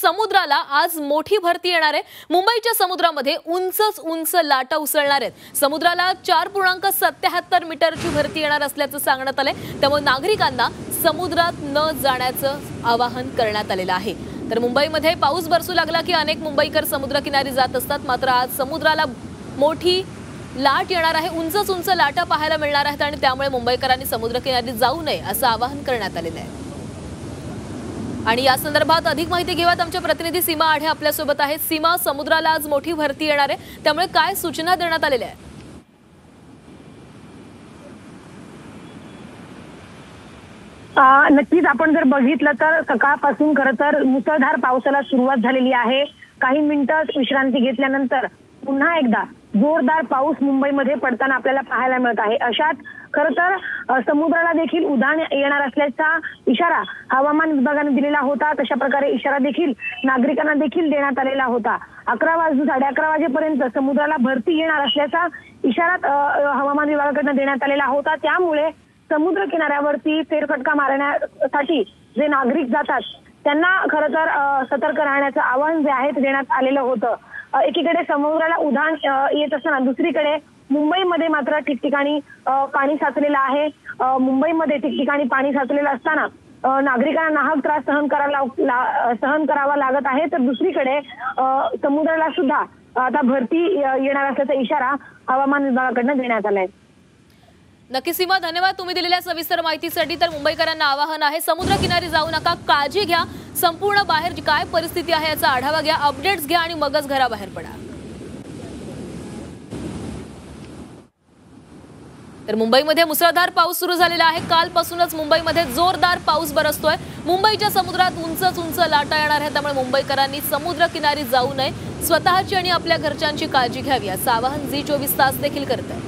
समुद्राला आज मोठी भरती येणार आहे। मुंबईच्या समुद्रामध्ये उंच लाटा उसळणार आहेत। समुद्राला 4.77 मीटरची भरती येणार असल्याचं सांगण्यात आलंय। त्यामुळे नागरिकांना समुद्रात न जाण्याचं आवाहन करण्यात आलेलं आहे। तर मुंबईमध्ये पाऊस बरसू लागला की अनेक मुंबईकर समुद्रकिनारी जात असतात, मात्र आज समुद्राला मोठी लाट येणार आहे। उंच लाटा पाहायला मिळणार आहेत आणि त्यामुळे मुंबईकरांनी समुद्रकिनारी जाऊ नये असं आवाहन करण्यात आलेलं आहे। आणि या संदर्भात अधिक माहिती घेऊयात आमच्या प्रतिनिधी सीमा आढे आपल्या सोबत आहेत। सीमा, समुद्राला आज मोठी भरती येणार आहे, त्यामुळे काय सूचना देण्यात आलेल्या आहेत? नक्कीच आपण जर बघितलं तर सकाळपासून खरं तर मुसळधार पावसाला सुरुवात झालेली आहे। काही मिनिटं विश्रांती घेतल्यानंतर पुन्हा एकदा जोरदार पाऊस मुंबईमध्ये पडताना आपल्याला पाहायला मिळत आहे। अशात खरं तर समुद्राला देखील उधाण येणार असल्याचा इशारा हवामान विभागाने दिलेला होता। तशा प्रकारे इशारा देखील नागरिकांना देखील देण्यात आलेला होता। 11:30 वाजेपर्यंत समुद्राला भरती येणार असल्याचा इशारा हवामान विभागाकडून देण्यात आलेला होता। त्यामुळे समुद्र किनाऱ्यावरती फेरफटका मारण्यासाठी जे नागरिक जातात त्यांना खरं तर सतर्क राहण्याचं आवाहन जे आहे ते देण्यात आलेलं होतं। एकीकडे समुद्राला उधाण येत असताना दुसरीकडे मुंबईमध्ये मात्र ठिकठिकाणी पाणी साचलेलं आहे। मुंबईमध्ये ठिकठिकाणी पाणी साचलेलं असताना नागरिकांना नाहक त्रास सहन करावा लागत आहे। तर दुसरीकडे समुद्राला सुद्धा आता भरती येणार असल्याचा इशारा हवामान विभागाकडून देण्यात आलाय। नक्की सीमा, धन्यवाद तुम्ही दिलेल्या सविस्तर माहितीसाठी। तर मुंबईकरांना आवाहन आहे, समुद्रकिनारी जाऊ नका, काळजी घ्या, संपूर्ण बाहेर काय परिस्थिती आहे याचा आढावा घ्या, अपडेट्स घ्या आणि मगच घराबाहेर पडा। तर मुंबईमध्ये मुसळधार पाऊस सुरू झालेला आहे। कालपासूनच मुंबईमध्ये जोरदार पाऊस बरसतोय। मुंबईच्या समुद्रात उंच लाटा येणार आहेत, त्यामुळे मुंबईकरांनी समुद्रकिनारी जाऊ नये, स्वतःची आणि आपल्या घरच्यांची काळजी घ्यावी असं आवाहन झी 24 तास देखील करत आहे।